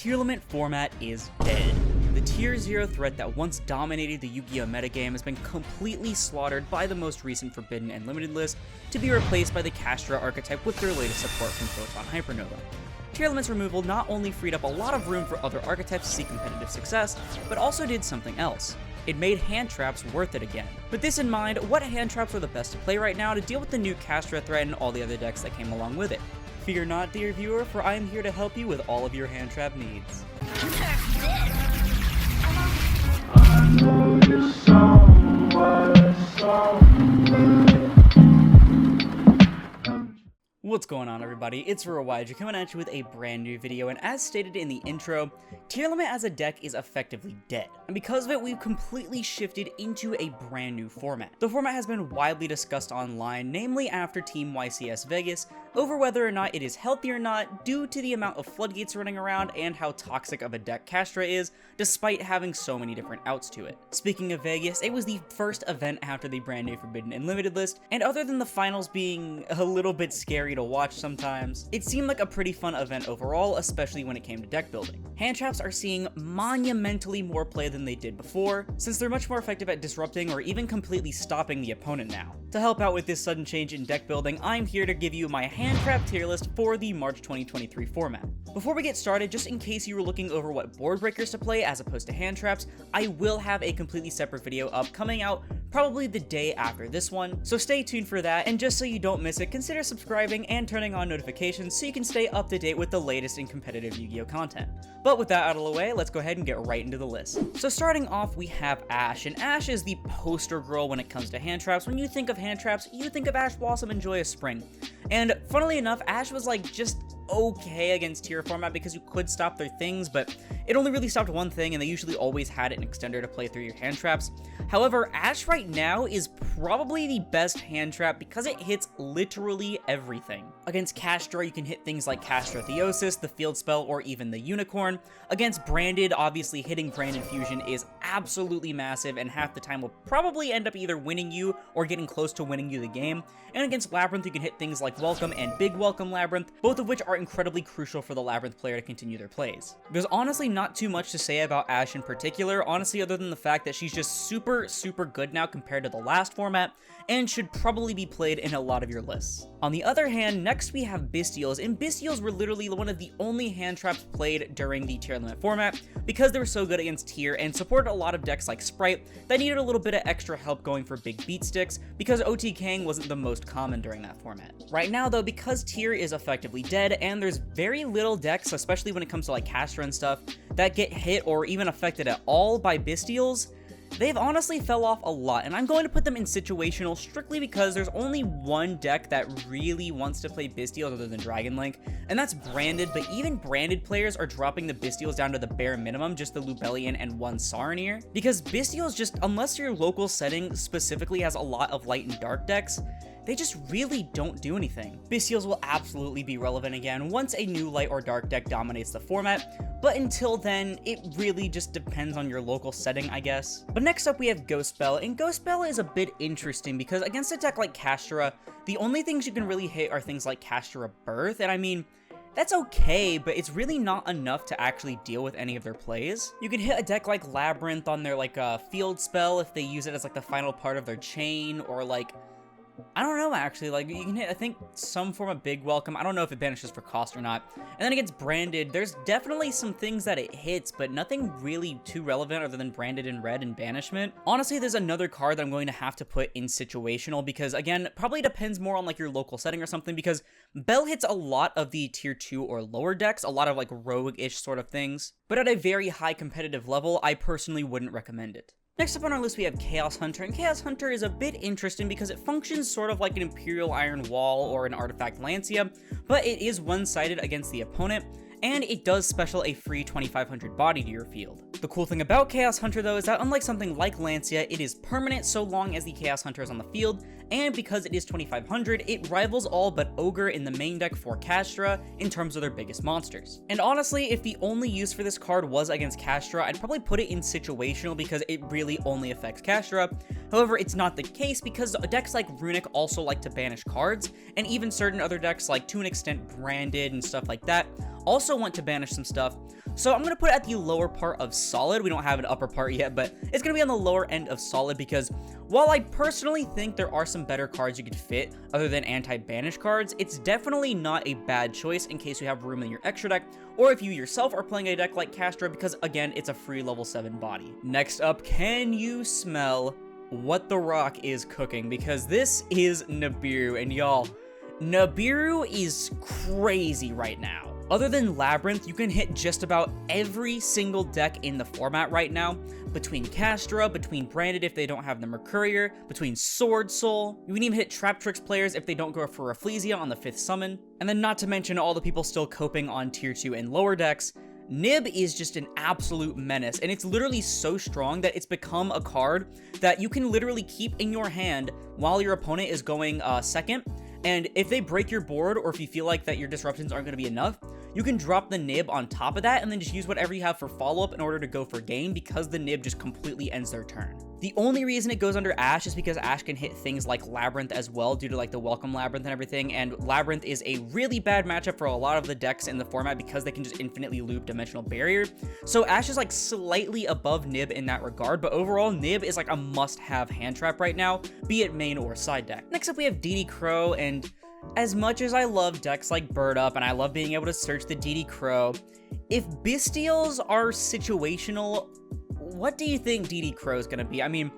tier limit format is dead. The tier 0 threat that once dominated the Yu-Gi-Oh! Metagame has been completely slaughtered by the most recent Forbidden and Limited list to be replaced by the Kshatri-La archetype with their latest support from Photon Hypernova. Tier limit's removal not only freed up a lot of room for other archetypes to see competitive success, but also did something else. It made hand traps worth it again. With this in mind, what hand traps are the best to play right now to deal with the new Kshatri-La threat and all the other decks that came along with it? Fear not, dear viewer, for I am here to help you with all of your hand trap needs. What's going on, everybody? It's Rawija coming at you with a brand new video, and as stated in the intro, tier limit as a deck is effectively dead, and because of it, we've completely shifted into a brand new format. The format has been widely discussed online, namely after Team YCS Vegas, over whether or not it is healthy or not due to the amount of floodgates running around and how toxic of a deck Kshatri-La is, despite having so many different outs to it. Speaking of Vegas, it was the first event after the brand new Forbidden and Limited list, and other than the finals being a little bit scary to watch sometimes, it seemed like a pretty fun event overall, especially when it came to deck building. Hand traps are seeing monumentally more play than they did before, since they're much more effective at disrupting or even completely stopping the opponent now. To help out with this sudden change in deck building, I'm here to give you my hand trap tier list for the March 2023 format. Before we get started, just in case you were looking over what board breakers to play as opposed to hand traps, I will have a completely separate video up coming out probably the day after this one, so stay tuned for that, and just so you don't miss it, consider subscribing and turning on notifications so you can stay up to date with the latest in competitive Yu-Gi-Oh! Content. But with that out of the way, let's go ahead and get right into the list. So starting off, we have Ash, and Ash is the poster girl when it comes to hand traps. When you think of hand traps, you think of Ash Blossom and Joyous Spring. And funnily enough, Ash was like just okay against tier format because you could stop their things, but it only really stopped one thing, and they usually always had an extender to play through your hand traps. However, Ash right now is probably the best hand trap because it hits literally everything. Against Kshatri-La, you can hit things like Kshatri-La Theosis, the Field Spell, or even the Unicorn. Against Branded, obviously hitting Branded Fusion is absolutely massive, and half the time will probably end up either winning you or getting close to winning you the game. And against Labyrinth, you can hit things like Welcome and Big Welcome Labyrinth, both of which are incredibly crucial for the Labyrinth player to continue their plays. There's honestly not too much to say about Ash in particular, honestly, other than the fact that she's just super good now compared to the last format, and should probably be played in a lot of your lists. On the other hand, next we have Bystials, and Bystials were literally one of the only hand traps played during the tier limit format because they were so good against tier and supported a lot of decks like Sprite that needed a little bit of extra help going for big beat sticks because OTKing wasn't the most common during that format. Right now though, because tier is effectively dead and there's very little decks, especially when it comes to like Kshatri-La and stuff, that get hit or even affected at all by Bystials, they've honestly fell off a lot, and I'm going to put them in situational strictly because there's only one deck that really wants to play Bystials other than Dragon Link, and that's Branded, but even Branded players are dropping the Bystials down to the bare minimum, just the Lubellion and one Saronir, because Bystials just, unless your local setting specifically has a lot of light and dark decks, they just really don't do anything. Bystials will absolutely be relevant again once a new light or dark deck dominates the format, but until then, it really just depends on your local setting, I guess. But next up we have Ghost Spell, and Ghost Spell is a bit interesting because against a deck like Kshatri-La, the only things you can really hit are things like Kshatri-La Birth, and I mean, that's okay, but it's really not enough to actually deal with any of their plays. You can hit a deck like Labyrinth on their like Field Spell if they use it as like the final part of their chain, or like, I don't know actually, like you can hit, I think, some form of Big Welcome. I don't know if it banishes for cost or not. And then against Branded, there's definitely some things that it hits, but nothing really too relevant other than Branded in red and Banishment. Honestly, there's another card that I'm going to have to put in situational because, again, probably depends more on like your local setting or something, because Bell hits a lot of the tier 2 or lower decks, a lot of like rogue-ish sort of things, but at a very high competitive level, I personally wouldn't recommend it. Next up on our list we have Chaos Hunter, and Chaos Hunter is a bit interesting because it functions sort of like an Imperial Iron Wall or an Artifact Lancia, but it is one-sided against the opponent, and it does special a free 2500 body to your field. The cool thing about Chaos Hunter though is that unlike something like Lancia, it is permanent so long as the Chaos Hunter is on the field, and because it is 2500, it rivals all but Ogre in the main deck for Kshatri-La in terms of their biggest monsters. And honestly, if the only use for this card was against Kshatri-La, I'd probably put it in situational because it really only affects Kshatri-La. However, it's not the case because decks like Runic also like to banish cards, and even certain other decks like, to an extent, Branded and stuff like that also want to banish some stuff. So I'm going to put it at the lower part of solid. We don't have an upper part yet, but it's going to be on the lower end of solid because while I personally think there are some better cards you could fit other than anti-banish cards, it's definitely not a bad choice in case you have room in your extra deck, or if you yourself are playing a deck like Castra, because again, it's a free level 7 body. Next up, can you smell what the Rock is cooking? Because this is Nibiru, and y'all, Nibiru is crazy right now. Other than Labyrinth, you can hit just about every single deck in the format right now, between Castra, between Branded if they don't have the Mercurier, between Sword Soul. You can even hit Trap Tricks players if they don't go for Rafflesia on the 5th summon. And then not to mention all the people still coping on tier 2 and lower decks. Nib is just an absolute menace, and it's literally so strong that it's become a card that you can literally keep in your hand while your opponent is going second. And if they break your board, or if you feel like that your disruptions aren't going to be enough, you can drop the Nib on top of that and then just use whatever you have for follow-up in order to go for game, because the Nib just completely ends their turn. The only reason it goes under Ash is because Ash can hit things like Labyrinth as well due to like the Welcome Labyrinth and everything, and Labyrinth is a really bad matchup for a lot of the decks in the format because they can just infinitely loop Dimensional Barrier. So Ash is like slightly above Nib in that regard, but overall Nib is like a must-have hand trap right now, be it main or side deck. Next up we have DD Crow, and as much as I love decks like Bird Up and I love being able to search the DD Crow, if Bystials are situational, what do you think DD Crow is going to be? I mean,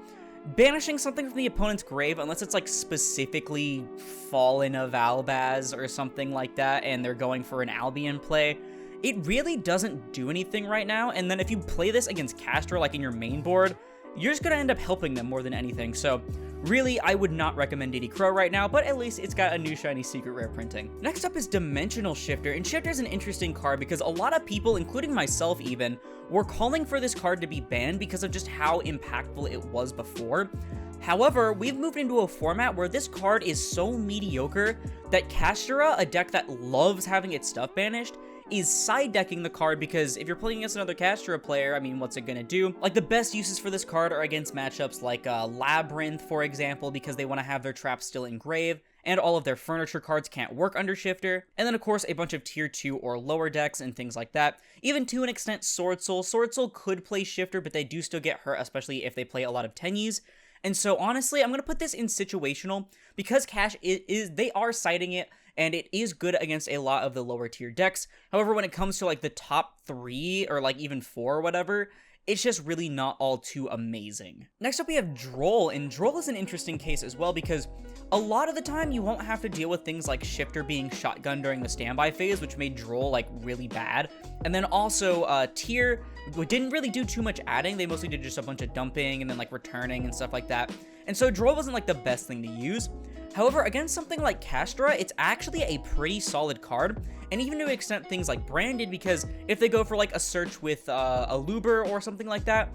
banishing something from the opponent's grave, unless it's like specifically Fallen of Albaz or something like that, and they're going for an Albion play, it really doesn't do anything right now. And then if you play this against Castra, like in your main board, you're just going to end up helping them more than anything. So really, I would not recommend DD Crow right now, but at least it's got a new shiny secret rare printing. Next up is Dimensional Shifter, and Shifter is an interesting card because a lot of people, including myself even, were calling for this card to be banned because of just how impactful it was before. However, we've moved into a format where this card is so mediocre that Castra, a deck that loves having its stuff banished, is side decking the card, because if you're playing against another Castra player, I mean, what's it gonna do? Like, the best uses for this card are against matchups like Labyrinth, for example, because they want to have their traps still in grave, and all of their furniture cards can't work under Shifter, and then of course a bunch of tier 2 or lower decks and things like that. Even to an extent Sword Soul. Sword Soul could play Shifter, but they do still get hurt, especially if they play a lot of Tenyis. And so honestly, I'm going to put this in situational, because Cash they are citing it, and it is good against a lot of the lower tier decks. However, when it comes to like the top 3 or like even 4 or whatever, it's just really not all too amazing. Next up we have Droll, and Droll is an interesting case as well, because a lot of the time you won't have to deal with things like Shifter being shotgun during the standby phase, which made Droll like really bad. And then also Tier didn't really do too much adding, they mostly did just a bunch of dumping and then like returning and stuff like that. And so Droll wasn't like the best thing to use. However, against something like Castra, it's actually a pretty solid card, and even to an extent things like Branded, because if they go for like a search with a Luber or something like that,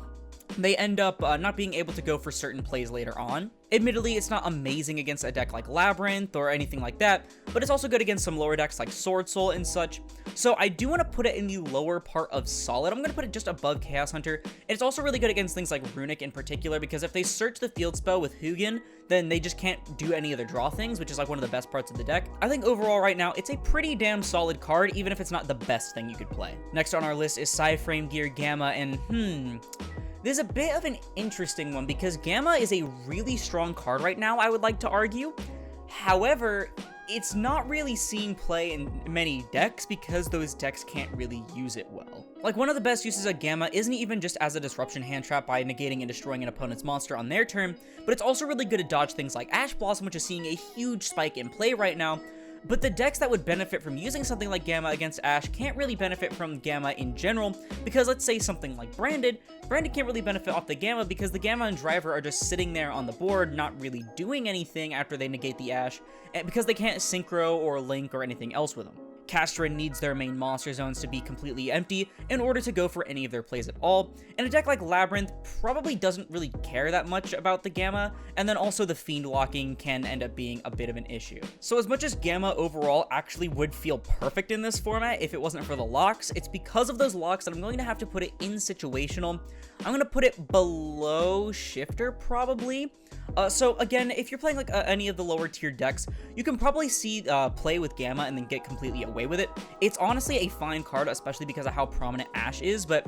they end up not being able to go for certain plays later on. Admittedly, it's not amazing against a deck like Labyrinth or anything like that, but it's also good against some lower decks like Sword Soul and such. So I do want to put it in the lower part of Solid. I'm going to put it just above Chaos Hunter. And it's also really good against things like Runic in particular, because if they search the field spell with Hugin, then they just can't do any other draw things, which is like one of the best parts of the deck. I think overall right now, it's a pretty damn solid card, even if it's not the best thing you could play. Next on our list is Psy-Frame Gear Gamma, and there's a bit of an interesting one, because Gamma is a really strong card right now, I would like to argue. However, it's not really seeing play in many decks because those decks can't really use it well. Like, one of the best uses of Gamma isn't even just as a disruption hand trap by negating and destroying an opponent's monster on their turn, but it's also really good to dodge things like Ash Blossom, which is seeing a huge spike in play right now. But the decks that would benefit from using something like Gamma against Ash can't really benefit from Gamma in general, because let's say something like Branded can't really benefit off the Gamma because the Gamma and Driver are just sitting there on the board, not really doing anything after they negate the Ash, because they can't Synchro or Link or anything else with them. Castra needs their main monster zones to be completely empty in order to go for any of their plays at all, and a deck like Labyrinth probably doesn't really care that much about the Gamma, and then also the Fiend locking can end up being a bit of an issue. So as much as Gamma overall actually would feel perfect in this format if it wasn't for the locks, it's because of those locks that I'm going to have to put it in situational. I'm going to put it below Shifter probably. So again, if you're playing like any of the lower tier decks, you can probably see play with Gamma and then get completely away away with it. It's honestly a fine card, especially because of how prominent Ash is, but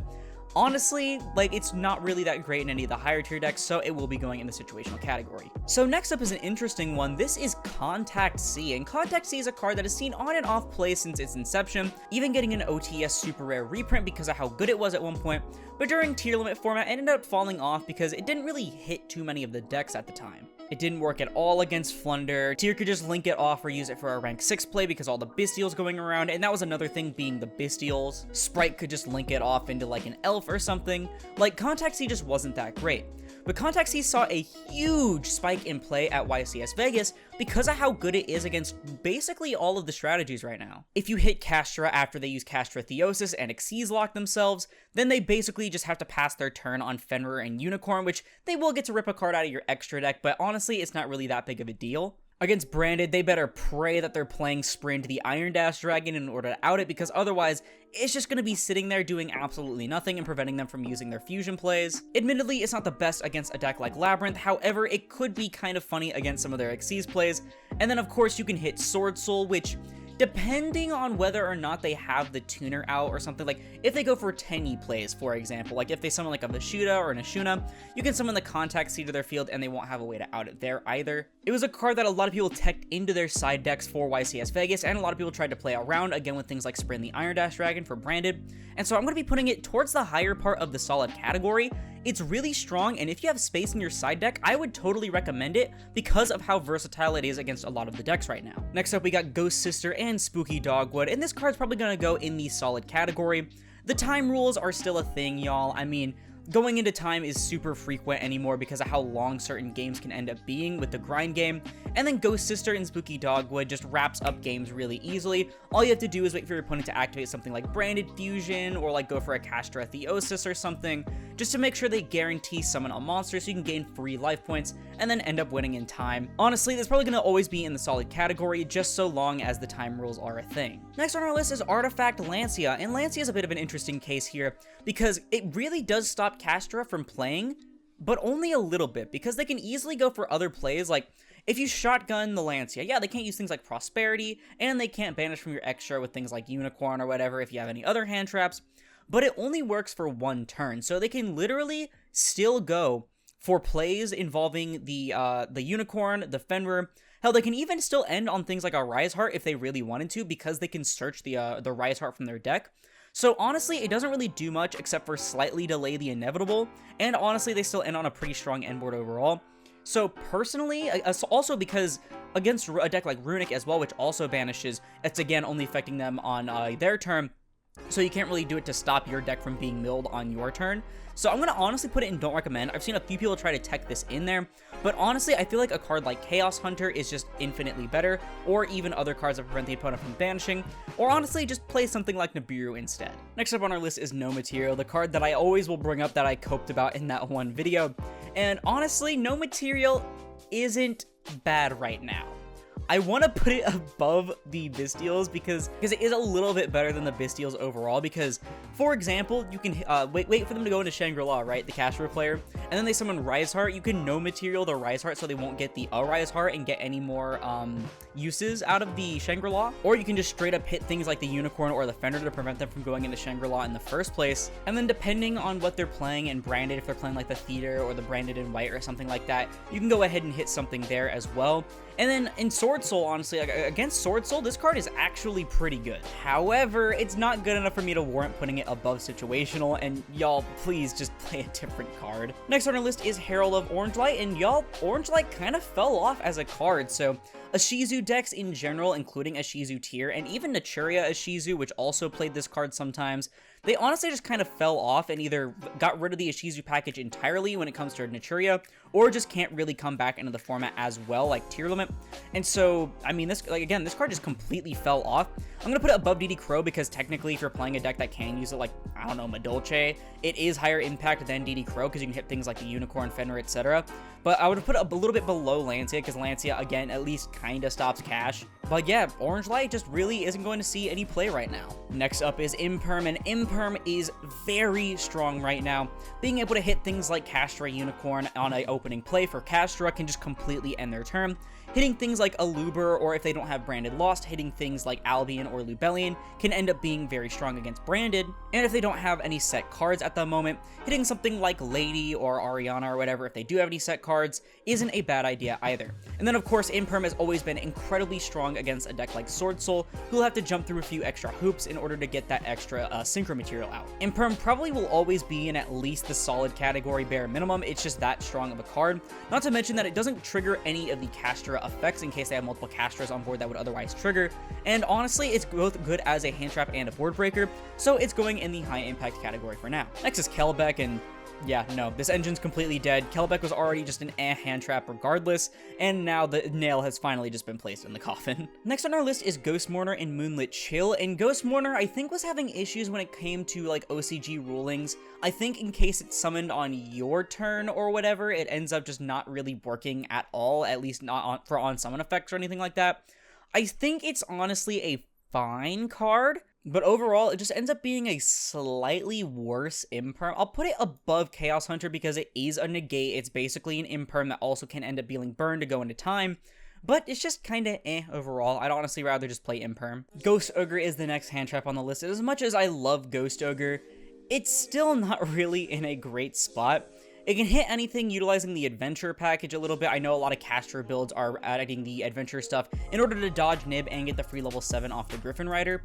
honestly, like, it's not really that great in any of the higher tier decks, so it will be going in the situational category. So next up is an interesting one. This is Contact C, and Contact C is a card that has seen on and off play since its inception, even getting an OTS super rare reprint because of how good it was at one point, but during tier limit format, it ended up falling off because it didn't really hit too many of the decks at the time. It didn't work at all against Flunder. Tier could just link it off or use it for a rank 6 play because all the Bystials going around, and that was another thing being the Bystials. Sprite could just link it off into like an elf or something. Like, Contact C just wasn't that great. But Contact C saw a huge spike in play at YCS Vegas because of how good it is against basically all of the strategies right now. If you hit Castra after they use Castra Theosis and Xyz lock themselves, then they basically just have to pass their turn on Fenrir and Unicorn, which they will get to rip a card out of your extra deck, but honestly, it's not really that big of a deal. Against Branded, they better pray that they're playing Sprint the Iron Dash Dragon in order to out it, because otherwise, it's just going to be sitting there doing absolutely nothing and preventing them from using their fusion plays. Admittedly, it's not the best against a deck like Labyrinth, however, it could be kind of funny against some of their Xyz plays. And then, of course, you can hit Sword Soul, which, depending on whether or not they have the tuner out or something, like if they go for 10E plays, for example, like if they summon like a Vashuda or an Ashuna, you can summon the Contact C to their field and they won't have a way to out it there either. It was a card that a lot of people teched into their side decks for YCS Vegas, and a lot of people tried to play around, again with things like Sprint the Iron Dash Dragon for Branded, and so I'm going to be putting it towards the higher part of the solid category. It's really strong, and if you have space in your side deck, I would totally recommend it because of how versatile it is against a lot of the decks right now. Next up, we got Ghost Sister and Spooky Dogwood, and this card's probably going to go in the solid category. The time rules are still a thing, y'all. I mean, going into time is super frequent anymore because of how long certain games can end up being with the grind game, and then Ghost Sister and Spooky Dogwood just wraps up games really easily. All you have to do is wait for your opponent to activate something like Branded Fusion, or like go for a Castra Theosis or something, just to make sure they guarantee summon a monster so you can gain free life points, and then end up winning in time. Honestly, that's probably going to always be in the solid category, just so long as the time rules are a thing. Next on our list is Artifact Lancia, and Lancia is a bit of an interesting case here, because it really does stop Castra from playing, but only a little bit, because they can easily go for other plays. Like, if you shotgun the Lancia, yeah, they can't use things like Prosperity, and they can't banish from your extra with things like Unicorn or whatever if you have any other hand traps, but it only works for one turn, so they can literally still go for plays involving the Unicorn, the Fenrir. Hell, they can even still end on things like a Rise Heart if they really wanted to, because they can search the Rise Heart from their deck. So honestly, it doesn't really do much except for slightly delay the inevitable, and honestly, they still end on a pretty strong end board overall. So personally, also because against a deck like Runic as well, which also banishes, it's again only affecting them on their turn, so you can't really do it to stop your deck from being milled on your turn. So I'm going to honestly put it in don't recommend. I've seen a few people try to tech this in there, but honestly, I feel like a card like Chaos Hunter is just infinitely better, or even other cards that prevent the opponent from banishing, or honestly, just play something like Nibiru instead. Next up on our list is No Material, the card that I always will bring up that I coped about in that one video. And honestly, No Material isn't bad right now. I want to put it above the Bystials because it is a little bit better than the Bystials overall, because, for example, you can wait for them to go into Shangri-La, right, the Castra player, and then they summon Rise Heart. You can No Material the Rise Heart so they won't get the Rise Heart and get any more uses out of the Shangri-La, or you can just straight up hit things like the Unicorn or the Fender to prevent them from going into Shangri-La in the first place. And then depending on what they're playing and Branded, if they're playing like the Theater or the Branded in White or something like that, you can go ahead and hit something there as well. And then in Sword Soul, honestly, against Sword Soul, this card is actually pretty good. However, it's not good enough for me to warrant putting it above Situational, and y'all, please just play a different card. Next on our list is Herald of Orange Light, and y'all, Orange Light kind of fell off as a card, so Ashizu decks in general, including Ashizu Tier, and even Naturia Ashizu, which also played this card sometimes, they honestly just kind of fell off and either got rid of the Ashizu package entirely when it comes to Naturia, or just can't really come back into the format as well, like Tier Limit. And so, I mean, this card just completely fell off. I'm going to put it above DD Crow because technically if you're playing a deck that can use it, like, I don't know, Madolche, it is higher impact than DD Crow because you can hit things like the Unicorn, Fenrir, etc. But I would put it a little bit below Lancia because Lancia, again, at least kind of stops Cash. But yeah, Orange Light just really isn't going to see any play right now. Next up is Imperm, and Imperm is very strong right now. Being able to hit things like Castra Unicorn on an opening play for Castra can just completely end their turn. Hitting things like Aluber, or if they don't have Branded Lost, hitting things like Albion or Lubellion can end up being very strong against Branded. And if they don't have any set cards at the moment, hitting something like Lady or Ariana or whatever, if they do have any set cards, isn't a bad idea either. And then of course, Imperm has always been incredibly strong against a deck like Sword Soul, who'll have to jump through a few extra hoops in order to get that extra synchro material out. Imperm probably will always be in at least the solid category bare minimum. It's just that strong of a card. Not to mention that it doesn't trigger any of the Castra effects in case they have multiple Castras on board that would otherwise trigger. And honestly, it's both good as a hand trap and a board breaker, so it's going in the high impact category for now. Next is Kelbeck, and yeah, no, this engine's completely dead. Kelbeck was already just an hand trap regardless, and now the nail has finally just been placed in the coffin. Next on our list is Ghost Mourner and Moonlit Chill, and Ghost Mourner I think was having issues when it came to like OCG rulings. I think in case it's summoned on your turn or whatever, it ends up just not really working at all, at least not for on-summon effects or anything like that. I think it's honestly a fine card, but overall, it just ends up being a slightly worse Imperm. I'll put it above Chaos Hunter because it is a negate. It's basically an Imperm that also can end up dealing burn to go into time, but it's just kind of overall. I'd honestly rather just play Imperm. Ghost Ogre is the next hand trap on the list. As much as I love Ghost Ogre, it's still not really in a great spot. It can hit anything utilizing the adventure package a little bit. I know a lot of Castra builds are adding the adventure stuff in order to dodge Nib and get the free level 7 off the Griffin Rider.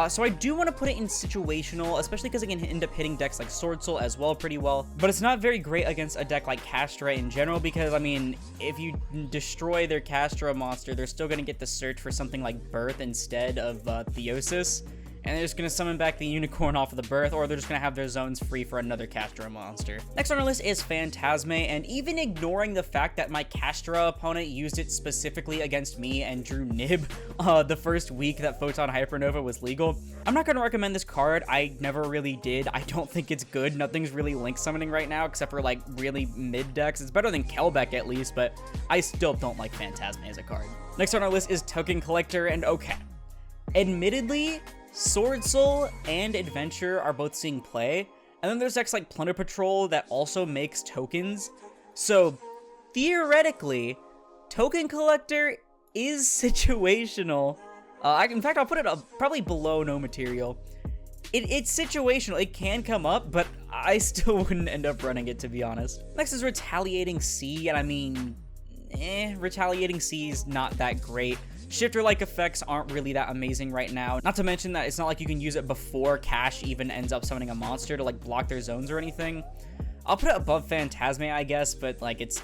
So I do want to put it in situational, especially because it can end up hitting decks like Sword Soul as well pretty well. But it's not very great against a deck like Castra in general because, I mean, if you destroy their Castra monster, they're still going to get the search for something like Birth instead of Theosis. And they're just going to summon back the Unicorn off of the Birth, or they're just going to have their zones free for another Castra monster. Next on our list is Phantasme, and even ignoring the fact that my Castra opponent used it specifically against me and drew Nib the first week that Photon Hypernova was legal, I'm not going to recommend this card. I never really did. I don't think it's good. Nothing's really link summoning right now, except for like really mid decks. It's better than Kelbeck at least, but I still don't like Phantasme as a card. Next on our list is Token Collector, and okay, admittedly, Sword Soul and Adventure are both seeing play, and then there's decks like Plunder Patrol that also makes tokens, so theoretically, Token Collector is situational. In fact, I'll put it probably below no material. It's situational, it can come up, but I still wouldn't end up running it, to be honest. Next is Retaliating Sea, and I mean, Retaliating Sea is not that great. Shifter-like effects aren't really that amazing right now. Not to mention that it's not like you can use it before Cash even ends up summoning a monster to like block their zones or anything. I'll put it above Phantasme, I guess, but like it's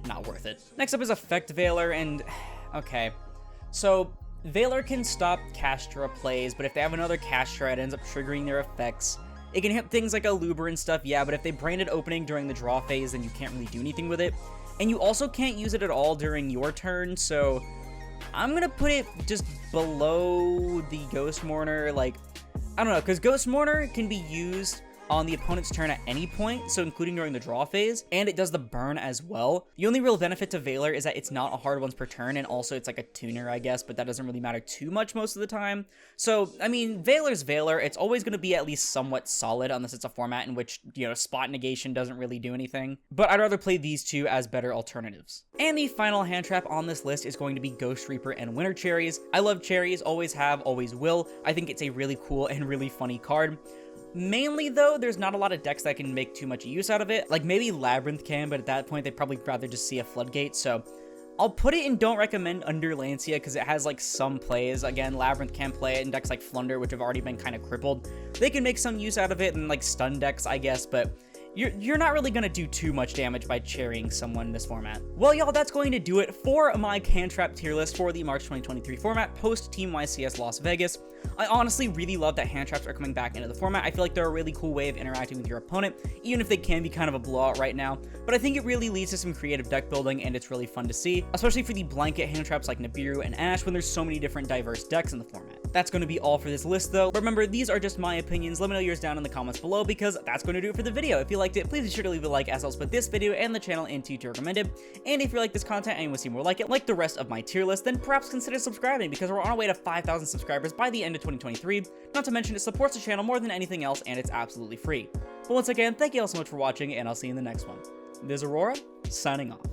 not worth it. Next up is Effect Veiler, and okay. So Veiler can stop Castra plays, but if they have another Castra, it ends up triggering their effects. It can hit things like Aluber and stuff, yeah, but if they branded opening during the draw phase, then you can't really do anything with it. And you also can't use it at all during your turn, so I'm gonna put it just below the Ghost Mourner. Like, I don't know, because Ghost Mourner can be used on the opponent's turn at any point, so including during the draw phase, and it does the burn as well. The only real benefit to Veiler is that it's not a hard once per turn, and also it's like a tuner, I guess, but that doesn't really matter too much most of the time. So, I mean, Veiler's Veiler. It's always going to be at least somewhat solid, unless it's a format in which, you know, spot negation doesn't really do anything. But I'd rather play these two as better alternatives. And the final hand trap on this list is going to be Ghost Reaper and Winter Cherries. I love cherries, always have, always will. I think it's a really cool and really funny card. Mainly, though, there's not a lot of decks that can make too much use out of it. Like, maybe Labyrinth can, but at that point, they'd probably rather just see a Floodgate, so I'll put it in don't recommend under Lancia, because it has, like, some plays. Again, Labyrinth can play it in decks like Flunder, which have already been kind of crippled. They can make some use out of it in, like, stun decks, I guess, but you're not really going to do too much damage by cherrying someone in this format. Well, y'all, that's going to do it for my hand trap tier list for the March 2023 format post Team YCS Las Vegas. I honestly really love that hand traps are coming back into the format. I feel like they're a really cool way of interacting with your opponent, even if they can be kind of a blowout right now. But I think it really leads to some creative deck building, and it's really fun to see, especially for the blanket hand traps like Nibiru and Ash when there's so many different diverse decks in the format. That's going to be all for this list though. Remember, these are just my opinions. Let me know yours down in the comments below, because that's going to do it for the video. If you liked it, please be sure to leave a like, as I'll put this video and the channel into to recommended. And if you like this content and you want to see more like it, like the rest of my tier list, then perhaps consider subscribing, because we're on our way to 5,000 subscribers by the end of 2023. Not to mention, it supports the channel more than anything else, and it's absolutely free. But once again, thank you all so much for watching, and I'll see you in the next one. This is Aurora, signing off.